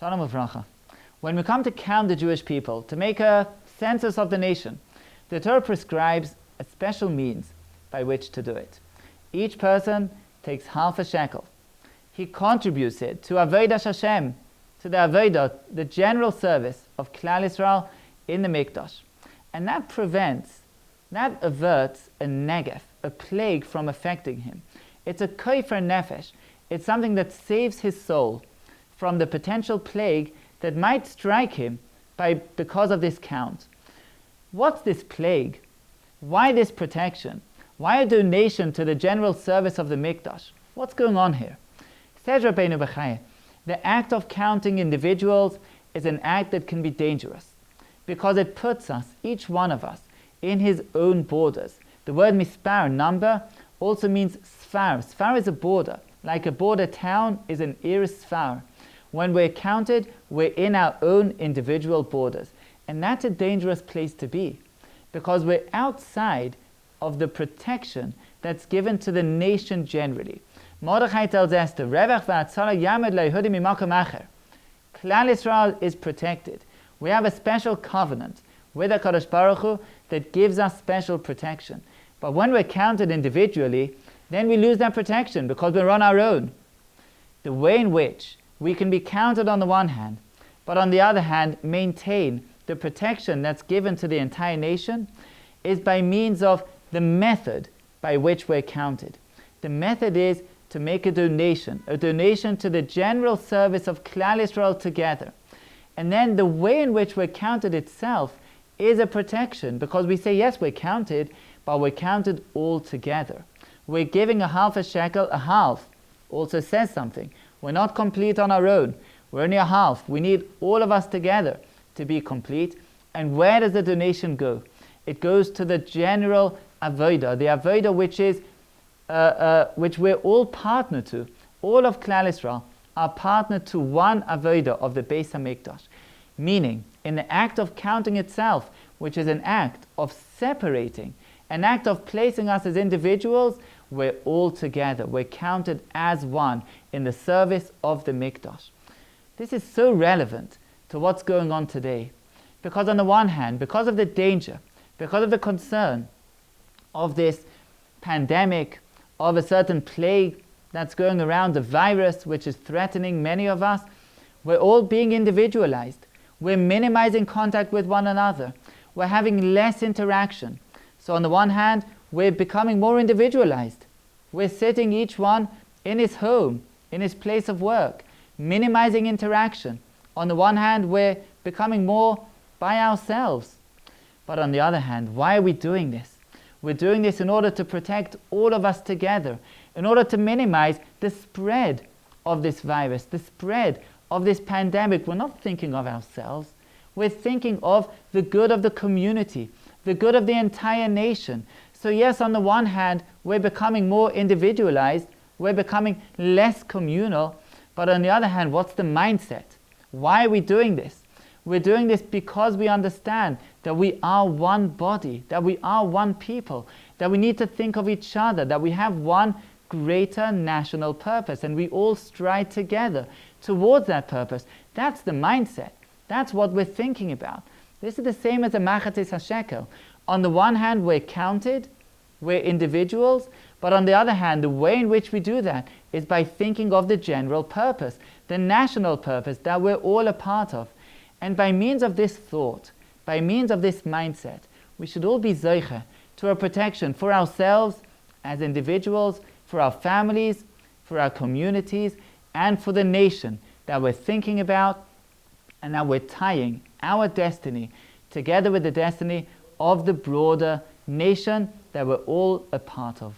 Shalom Uvracha. When we come to count the Jewish people, to make a census of the nation, the Torah prescribes a special means by which to do it. Each person takes half a shekel. He contributes it to Avodas Hashem, to the Avodah, the general service of Klal Yisrael in the Mikdash. And that averts a negef, a plague from affecting him. It's a kofer nefesh. It's something that saves his soul from the potential plague that might strike him because of this count. What's this plague? Why this protection? Why a donation to the general service of the Mikdash? What's going on here? Says Rabbeinu Bechaya, the act of counting individuals is an act that can be dangerous because it puts us, each one of us, in his own borders. The word mispar, number, also means sfar. Sfar is a border. Like a border town is an iris sfar. When we're counted, we're in our own individual borders. And that's a dangerous place to be, because we're outside of the protection that's given to the nation generally. Mordechai tells Esther, Revach v'atzara yamed le'Yehudi mimakom acher. Klal Yisrael is protected. We have a special covenant with HaKadosh Baruch Hu that gives us special protection. But when we're counted individually, then we lose that protection because we're on our own. The way in which we can be counted on the one hand, but on the other hand maintain the protection that's given to the entire nation, is by means of the method by which we're counted. The method is to make a donation to the general service of Klal Yisrael together. And then the way in which we're counted itself is a protection, because we say, yes, we're counted, but we're counted all together. We're giving a half a shekel. A half also says something. We're not complete on our own. We're only a half. We need all of us together to be complete. And where does the donation go? It goes to the general avodah, the avodah which we're all partner to. All of Klal Yisrael are partner to one avodah of the Beis HaMikdash. Meaning, in the act of counting itself, which is an act of separating, an act of placing us as individuals, we're all together. We're counted as one in the service of the Mikdash. This is so relevant to what's going on today, because on the one hand, because of the danger, because of the concern of this pandemic, of a certain plague that's going around, the virus which is threatening many of us, we're all being individualized. We're minimizing contact with one another. We're having less interaction. So on the one hand, we're becoming more individualized. We're sitting each one in his home, in his place of work, minimizing interaction. On the one hand, we're becoming more by ourselves. But on the other hand, why are we doing this? We're doing this in order to protect all of us together, in order to minimize the spread of this virus, the spread of this pandemic. We're not thinking of ourselves. We're thinking of the good of the community, the good of the entire nation. So yes, on the one hand, we're becoming more individualized, we're becoming less communal, but on the other hand, what's the mindset? Why are we doing this? We're doing this because we understand that we are one body, that we are one people, that we need to think of each other, that we have one greater national purpose, and we all stride together towards that purpose. That's the mindset. That's what we're thinking about. This is the same as a machatzis hashekel. On the one hand, we're counted, we're individuals, but on the other hand, the way in which we do that is by thinking of the general purpose, the national purpose that we're all a part of. And by means of this thought, by means of this mindset, we should all be zeicher to a protection for ourselves as individuals, for our families, for our communities, and for the nation that we're thinking about, and that we're tying our destiny together with the destiny of the broader nation that we're all a part of.